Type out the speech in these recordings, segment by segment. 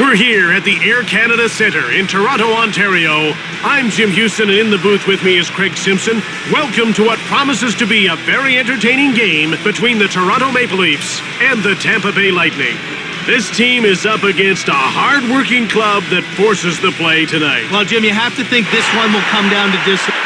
We're here at the Air Canada Centre in Toronto, Ontario. I'm Jim Houston, and in the booth with me is Craig Simpson. Welcome to what promises to be a very entertaining game between the Toronto Maple Leafs and the Tampa Bay Lightning. This team is up against a hard-working club that forces the play tonight. Well, Jim, you have to think this one will come down to discipline.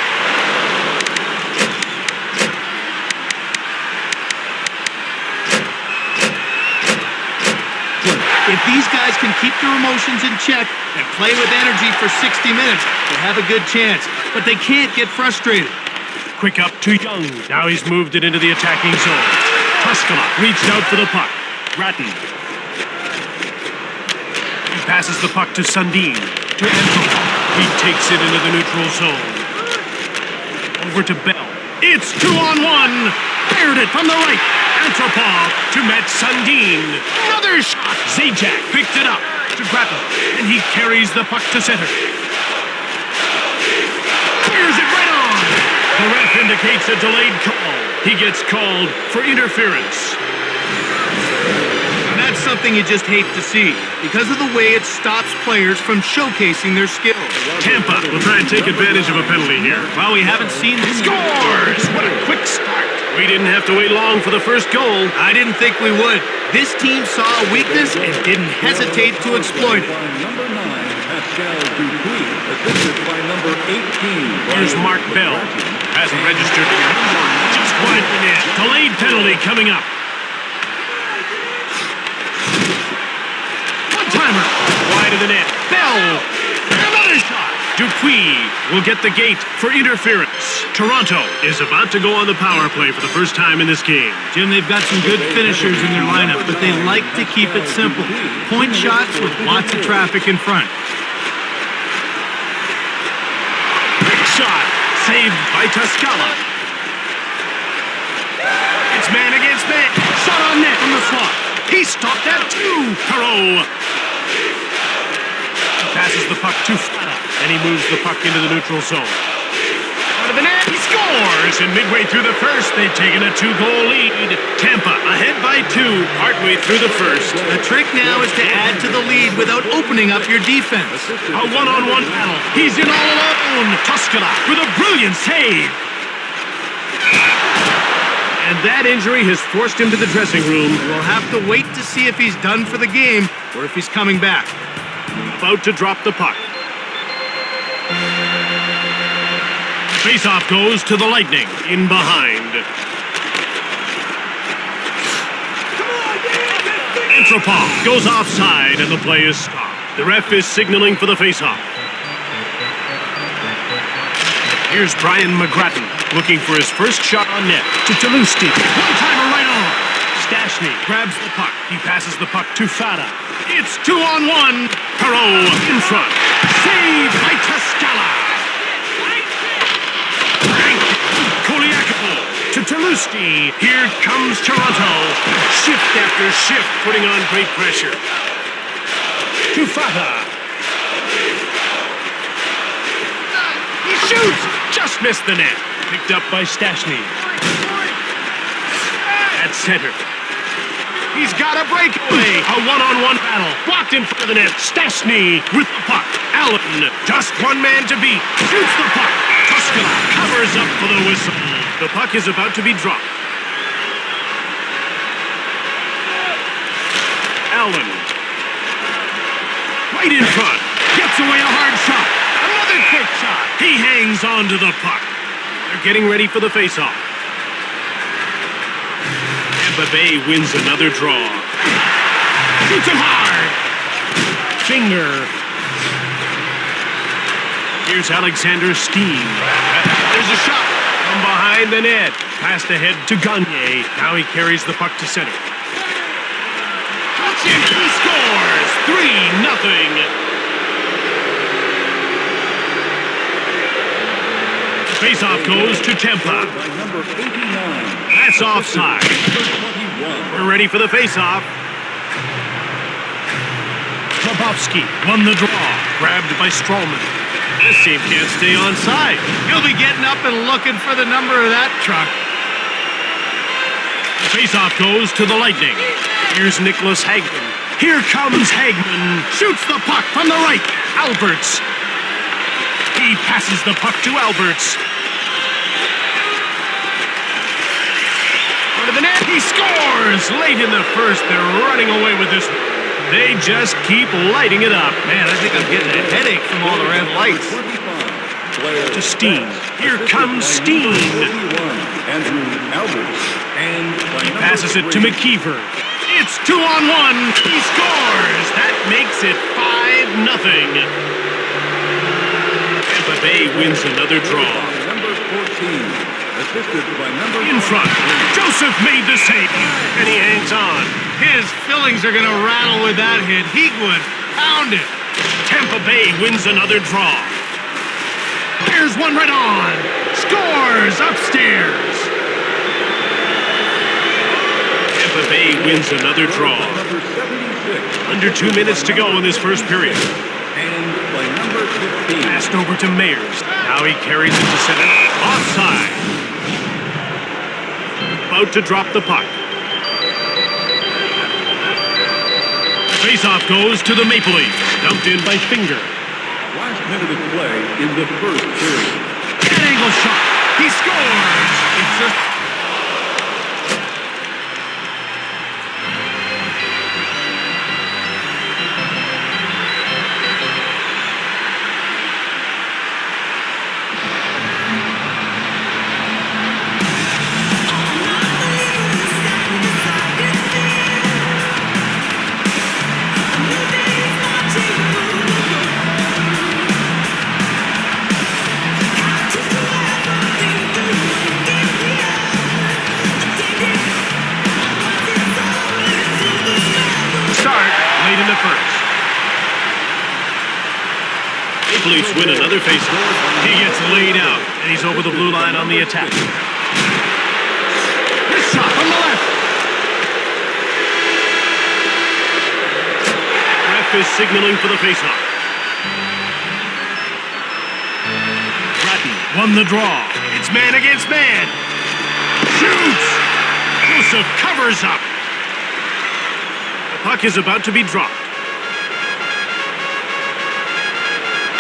If these guys can keep their emotions in check and play with energy for 60 minutes, they have a good chance. But they can't get frustrated. Quick up to Young. Now he's moved it into the attacking zone. Tuskala reached out for the puck. Grattan. He passes the puck to Sundin. To Antropov. He takes it into the neutral zone. Over to Bell. It's 2-on-1. Fired it from the right. Antropov to Matt Sundin. Another shot. Zajac picked it up to Grattan. And he carries the puck to center. Clears it right on. The ref indicates a delayed call. He gets called for interference. And that's something you just hate to see because of the way it stops players from showcasing their skills. Tampa will try and take advantage of a penalty here. Well, we haven't seen this. Scores! What a quick start. We didn't have to wait long for the first goal. I didn't think we would. This team saw a weakness and didn't hesitate to exploit it. Number 9, Pascal Dupuis, assisted by number 18. Here's Mark Bell. Hasn't registered here. Just wide the net. Delayed penalty coming up. One-timer. Wide of the net. Bell. Another shot. Dupuis will get the gate for interference. Toronto is about to go on the power play for the first time in this game. Jim, they've got some good finishers in their lineup, but they like to keep it simple. Point shots with lots of traffic in front. Big shot. Saved by Tuskala. It's man against man. Shot on net from the slot. He stopped that too. Perreault. Passes the puck to Fata, and he moves the puck into the neutral zone. Out of the net, he scores! And midway through the first, they've taken a 2-goal lead. Tampa ahead by 2, partway through the first. The trick now is to add to the lead without opening up your defense. A one-on-one battle. He's in all alone. Tuskala with a brilliant save. And that injury has forced him to the dressing room. We'll have to wait to see if he's done for the game or if he's coming back. About to drop the puck. Face-off goes to the Lightning. In behind. Antropov goes offside and the play is stopped. The ref is signaling for the face-off. Here's Brian McGrattan looking for his first shot on net. To Tulusty. One-timer right on. Stastny grabs the puck. He passes the puck to Fata. It's 2-on-1. Perreault in front. Saved by Tuskala. Koliakovo to Tulusty. Here comes Toronto. Shift after shift, putting on great pressure. To Fata. He shoots. Just missed the net. Picked up by Stastny. At center. He's got a breakaway. A one-on-one battle. Blocked in front of the net. Stastny with the puck. Allen, just one man to beat. Shoots the puck. Tuskala covers up for the whistle. The puck is about to be dropped. Allen. Right in front. Gets away a hard shot. Another quick shot. He hangs on to the puck. They're getting ready for the face-off. Tampa Bay wins another draw. Shoots it hard. Finger. Here's Alexander Steen. There's a shot from behind the net. Passed ahead to Gagne. Now he carries the puck to center. Touch it. He scores. 3-0. Face-off goes to Tampa. Number 89. That's offside. We're ready for the face-off. Klobowski won the draw. Grabbed by Strawman. This team can't stay onside. He'll be getting up and looking for the number of that truck. The face-off goes to the Lightning. Here's Nicholas Hagman. Here comes Hagman. Shoots the puck from the right. Alberts. He passes the puck to Alberts. Under the net. He scores! Late in the first, they're running away with this. They just keep lighting it up. Man, I think I'm getting a headache from all the red lights. To Steen. Here comes Steen. Andrew Alberts. And He passes it to McKeever. It's 2-on-1. He scores. That makes it 5-0. Tampa Bay wins another draw. Number 14, assisted by number In front. Joseph made the save. And he hangs on. His fillings are going to rattle with that hit. He would pound it. Tampa Bay wins another draw. There's one right on. Scores upstairs. Tampa Bay wins another draw. number 76, Under 2 minutes to go in this first period. and by number 15. Passed over to Mayers. Now he carries it to center. Offside. About to drop the puck. Faceoff goes to the Maple Leafs. Dumped in by Finger. Last minute of play in the first period. That angle shot. He scores. It's just late in the first. Maple Leafs win another faceoff. He gets laid out, and he's over the blue line on the attack. This shot from the left. Ref is signaling for the faceoff. Bratton won the draw. It's man against man. Shoots! Joseph covers up. Puck is about to be dropped.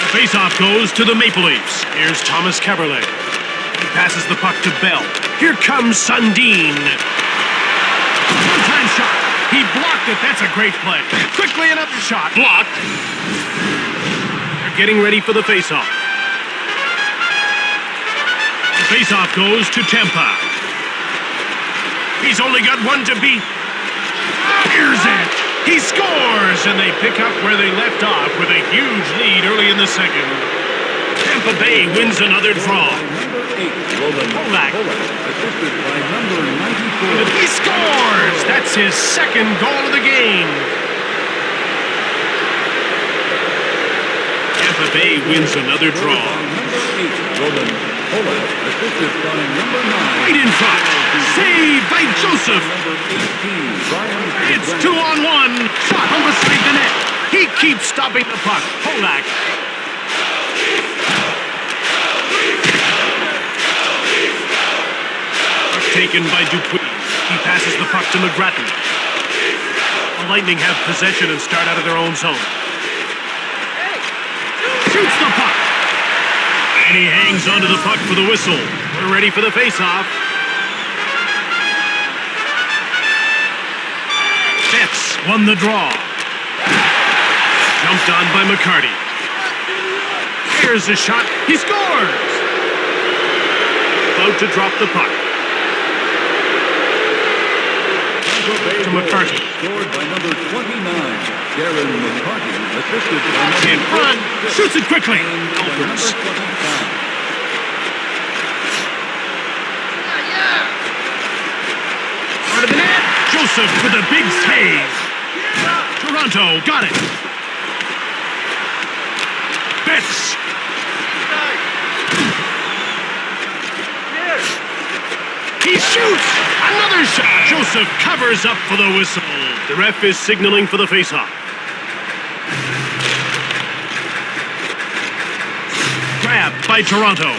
The faceoff goes to the Maple Leafs. Here's Thomas Caberlet. He passes the puck to Bell. Here comes Sundin. One-time shot. He blocked it. That's a great play. Quickly another shot. Blocked. They're getting ready for the faceoff. The faceoff goes to Tampa. He's only got one to beat. Here's it! He scores! And they pick up where they left off with a huge lead early in the second. Tampa Bay wins another draw. Number 8, Roland Polak. assisted by number 94. He scores! That's his second goal of the game. Tampa Bay wins another draw. Number 8, Roland Polak, assisted by number 9. Right in front. Saved by Joseph. Number 18, Brian. It's 2-on-1. Shot from beside the net. He keeps stopping the puck. Polak. Puck taken by Dupuis. He passes the puck to McGrattan. The Lightning have possession and start out of their own zone. Shoots the puck. And he hangs onto the puck for the whistle. We're ready for the faceoff. Betts won the draw. Jumped on by McCarty. Here's a shot. He scores! About to drop the puck. To McCarty. Scored by number 29, Darren McCarty, assisted by number In front. Shoots it quickly. by number Alberts. 25. Out of the net. Joseph with a big save. Toronto got it. Betts. He shoots. Another shot. Joseph covers up for the whistle. The ref is signaling for the faceoff. Grabbed by Toronto.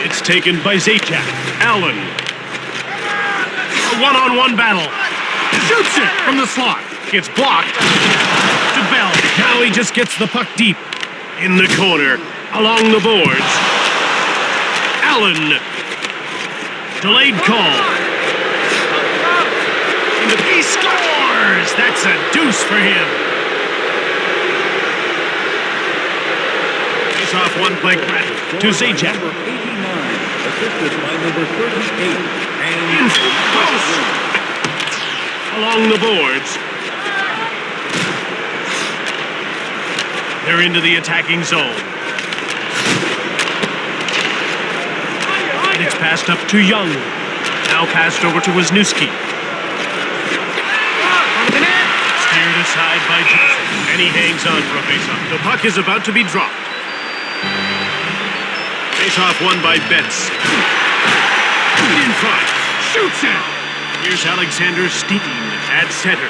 It's taken by Zajac. Allen. A one-on-one battle. Shoots it from the slot. It's blocked. To Bell. Now he just gets the puck deep. In the corner. Along the boards. Allen. Delayed call. He scores! That's a deuce for him. Face-off one by Grattan to Zajac. Number 89, assisted by number 38. In post. Along the boards. They're into the attacking zone. And it's passed up to Young. Now passed over to Wisniewski. Steered aside by Joseph. And he hangs on for a faceoff. The puck is about to be dropped. Faceoff won by Betts. In front. Shoots it. Here's Alexander Steen at center.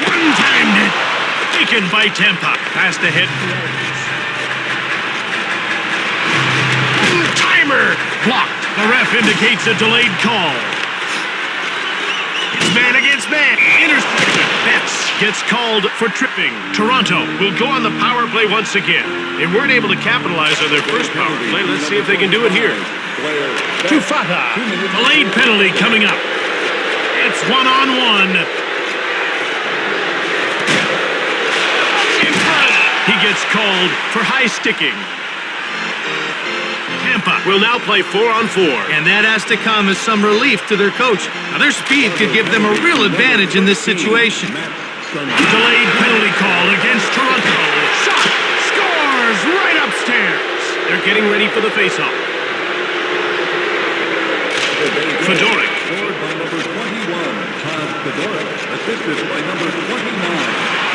One-timed it. Taken by Tampa. Passed ahead. Timer. Blocked. The ref indicates a delayed call. It's man against man. Interception. Betts gets called for tripping. Toronto will go on the power play once again. They weren't able to capitalize on their first power play. Let's see if they can do it here. Tufata. Delayed penalty coming up. It's one-on-one. In front. He gets called for high sticking. Tampa will now play 4-on-4. And that has to come as some relief to their coach. Now, their speed could give them a real advantage in this situation. Delayed penalty call against Toronto. Shot! Scores! Right upstairs! They're getting ready for the faceoff. Fedoruk. Scored by number 21, Todd Fedoruk, assisted by number 29,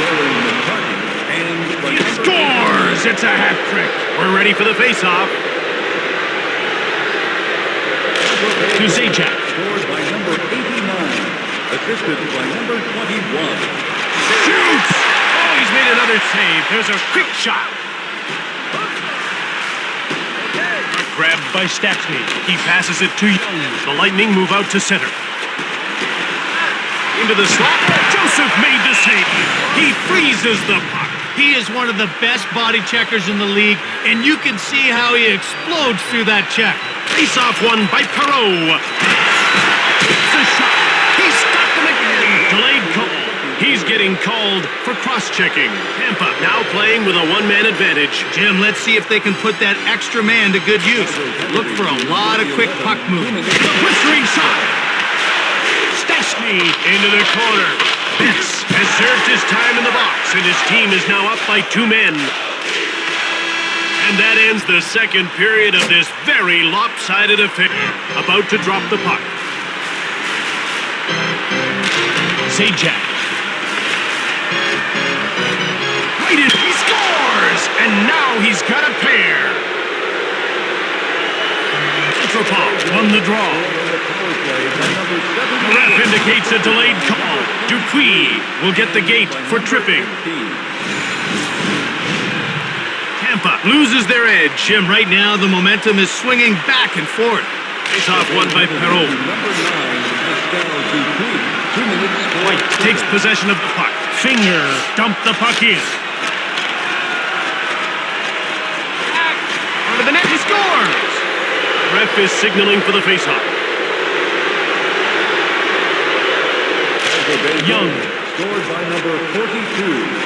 Darren McCarthy, and by It scores! It's a hat trick. We're ready for the faceoff. To Zajac. Scored by number 89, assisted by number 21. Shoots! Oh, he's made another save. There's a quick shot. Grabbed by Stastny. He passes it to Young. The Lightning move out to center. Into the slot. Joseph made the save. He freezes the puck. He is one of the best body checkers in the league, and you can see how he explodes through that check. Face-off won by Perreault. It's a shot. He stopped him again. Delayed call. He's getting called for cross-checking. Tampa now playing with a one-man advantage. Jim, let's see if they can put that extra man to good use. Look for a lot of quick puck movement. The blistering shot. Stastny into the corner. Betts has served his time in the box, and his team is now up by 2 men. And that ends the second period of this very lopsided affair. About to drop the puck. Zajac. Right in, he scores! And now he's got a pair. Petropov won the draw. The ref indicates a delayed call. Dupuis will get the gate for tripping. Tampa loses their edge. Jim, right now the momentum is swinging back and forth. Face-off won by Perreault. White takes possession of the puck. Finger dumped the puck in. Under the net, he scores! Ref is signaling for the face-off. Young. Scored by number 42,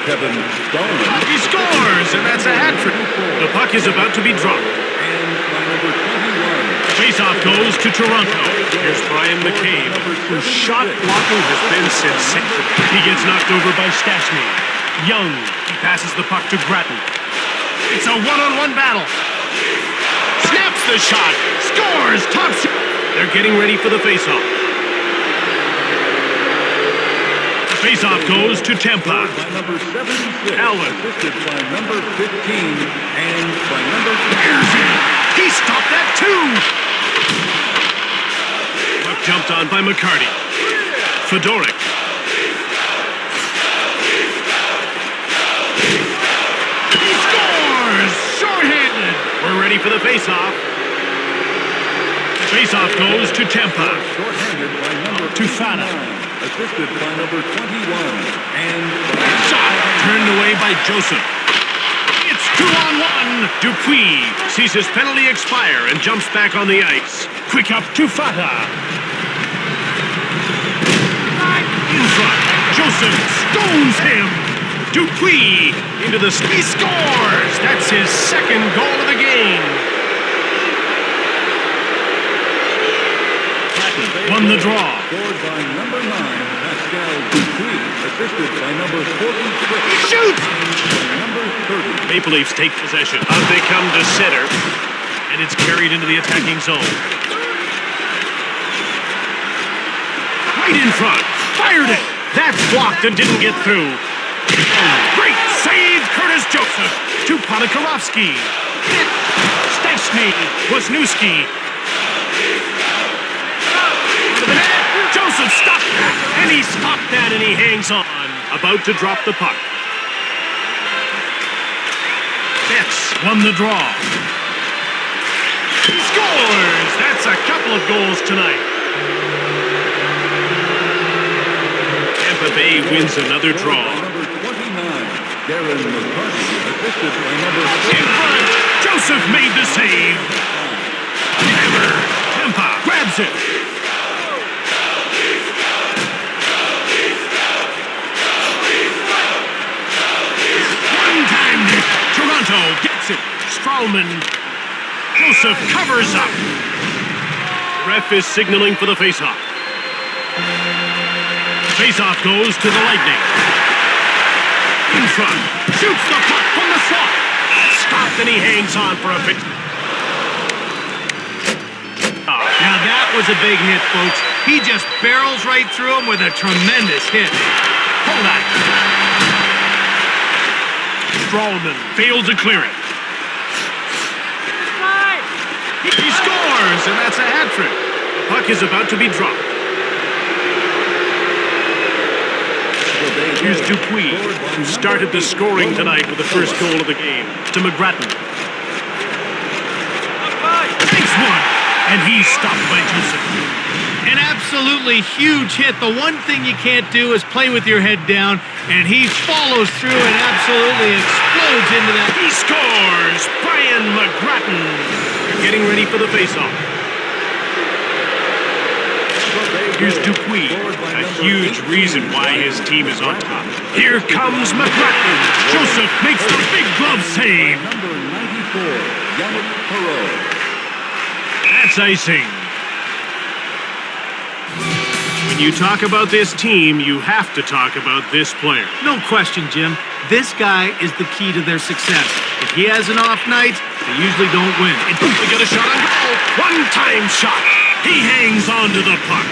Kevin Stallman. He scores, and that's a hat trick. The puck is about to be dropped. And by number 21. Face-off goes to Toronto. Here's Brian McCabe, whose shot blocking has been sensational. He gets knocked over by Stastny. Young. He passes the puck to Grattan. It's a one-on-one battle. Snaps the shot. Scores. Top shot. They're getting ready for the face-off. Face-off goes to Tampa. By number 76. Allen. Assisted by number 15 and by number 10. Here's it. He stopped that too. Puck jumped on by McCarty. Fedoruk. He scores! Short-handed. We're ready for the face-off. Faceoff goes to Tampa. Short-handed by number To Fana. 89, assisted by number 21. And Shot turned away by Joseph. It's 2-on-1. Dupuis sees his penalty expire and jumps back on the ice. Quick up to Fata. In front. Joseph stones him. Dupuis into the... He scores! That's his second goal of the game. Won the draw. scored by number 9, Pascal Dupuis, assisted by number 46. Shoots! By number 30. Maple Leafs take possession. Out they come to center. And it's carried into the attacking zone. Right in front. Fired it. That's blocked and didn't get through. Great save, Curtis Joseph to Ponikarovsky. Stastny, Wisniewski. Joseph stopped that, and he stopped that, and he hangs on. About to drop the puck. Betts won the draw. He scores! That's a couple of goals tonight. Tampa Bay wins another draw. Number 29, Darren McCarthy, assisted by number In front, Joseph made the save. Hammer, Tampa grabs it. One-timed it. Toronto gets it. Stralman. Joseph covers up. Ref is signaling for the faceoff. Faceoff goes to the Lightning. In front. Shoots the puck from the slot. Stopped and he hangs on for a bit. Now that was a big hit, folks. He just barrels right through him with a tremendous hit. Hold that. Stralman failed to clear it. He scores, and that's a hat trick. The puck is about to be dropped. Here's Dupuis, who started the scoring tonight with the first goal of the game. To McGrattan. Takes one, and he's stopped by Joseph. An absolutely huge hit. The one thing you can't do is play with your head down, and he follows through and absolutely explodes into that. He scores! Brian McGrattan. They're getting ready for the faceoff. Here's Dupuis, a huge reason why his team is on top. Here comes McGrattan. Joseph makes the big glove save. number 94, Yannick Perreault. That's icing. When you talk about this team, you have to talk about this player. No question, Jim. This guy is the key to their success. If he has an off night, they usually don't win. We got a shot on goal. One-time shot. He hangs on to the puck.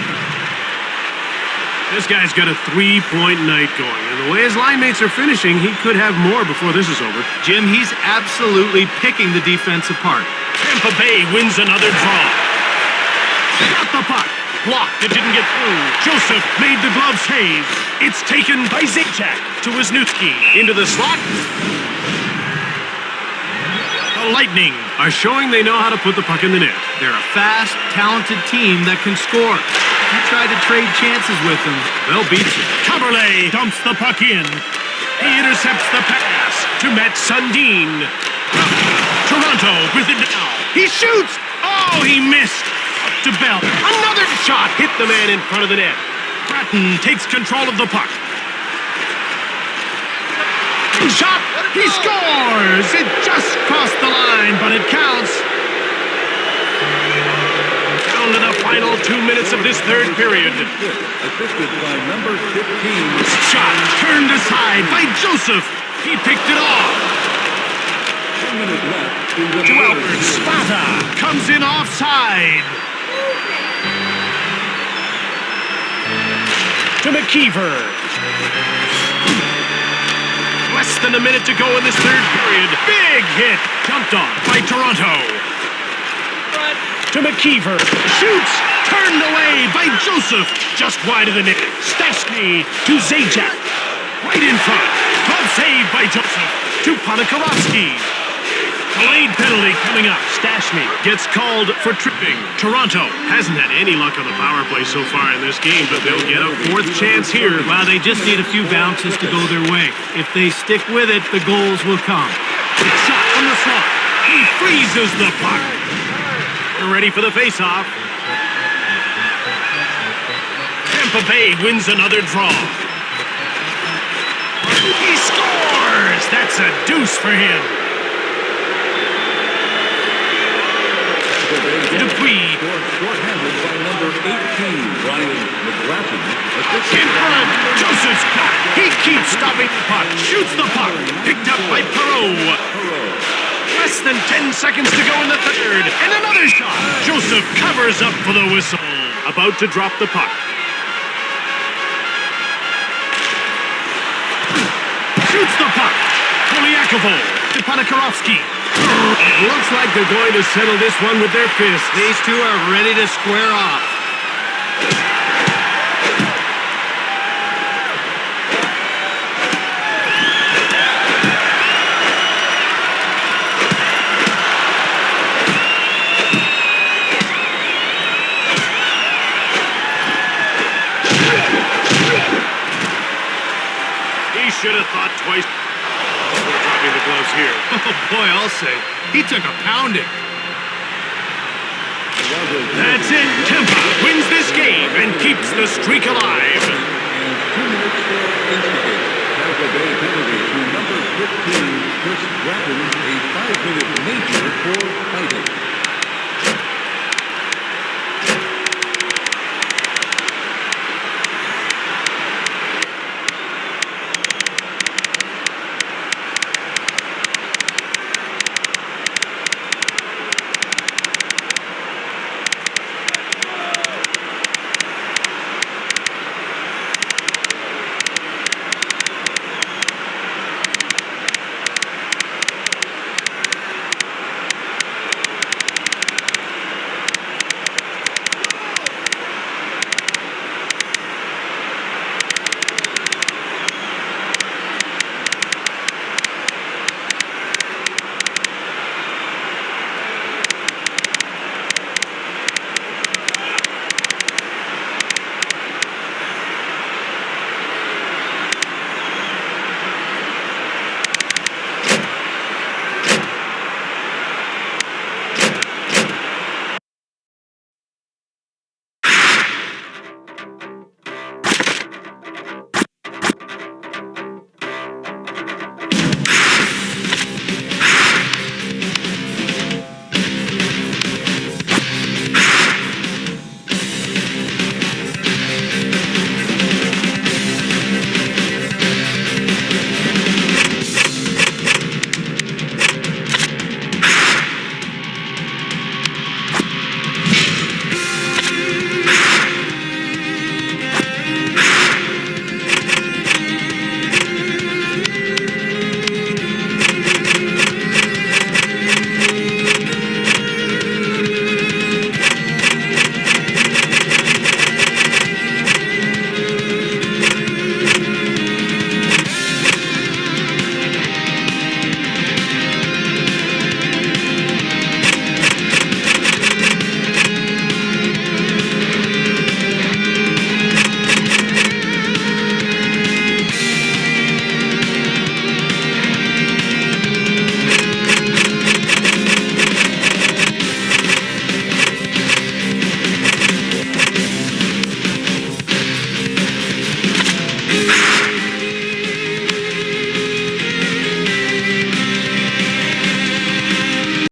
This guy's got a three-point night going, and the way his line mates are finishing, he could have more before this is over. Jim, he's absolutely picking the defense apart. Tampa Bay wins another draw. Got the puck. Blocked. It didn't get through. Joseph made the glove save. It's taken by Zajac to Wisniewski. Into the slot. The Lightning are showing they know how to put the puck in the net. They're a fast, talented team that can score. If you try to trade chances with them, they'll beat you. Caberlet dumps the puck in. He intercepts the pass to Matt Sundin. Toronto with it now. He shoots. Oh, he missed. Up to Bell. Another shot hit the man in front of the net. Bratton takes control of the puck. Shot. He scores. It just crossed the line, but it counts. Down to the final 2 minutes of this third period. Assisted by number 15. Shot turned aside by Joseph. He picked it off. 1 minute left in the To third. Albert. Spada comes in offside. To McKeever. Less than a minute to go in this third period. Big hit. Jumped on by Toronto. To McKeever. Shoots. Turned away by Joseph. Just wide of the net. Stastny to Zajac. Right in front. Glove saved by Joseph. To Ponikarovsky. Delayed penalty coming up. Stastny gets called for tripping. Toronto hasn't had any luck on the power play so far in this game, but they'll get a fourth chance here. Well, they just need a few bounces to go their way. If they stick with it, the goals will come. Shot from the slot. He freezes the puck. They're ready for the faceoff. Tampa Bay wins another draw. He scores! That's a deuce for him. Dupuis. Short-handed by number 18, Brian McGrattan. In front, Joseph's got it. He keeps stopping the puck. Shoots the puck. Picked up by Perreault. Less than 10 seconds to go in the third. And another shot. Joseph covers up for the whistle. About to drop the puck. Shoots the puck. Kolyakovo to Panikarovsky. It looks like they're going to settle this one with their fists. These two are ready to square off. He should have thought twice. We're dropping the gloves here. Oh boy, I'll say. He took a pounding. That's it. Tampa wins this game and keeps the streak alive.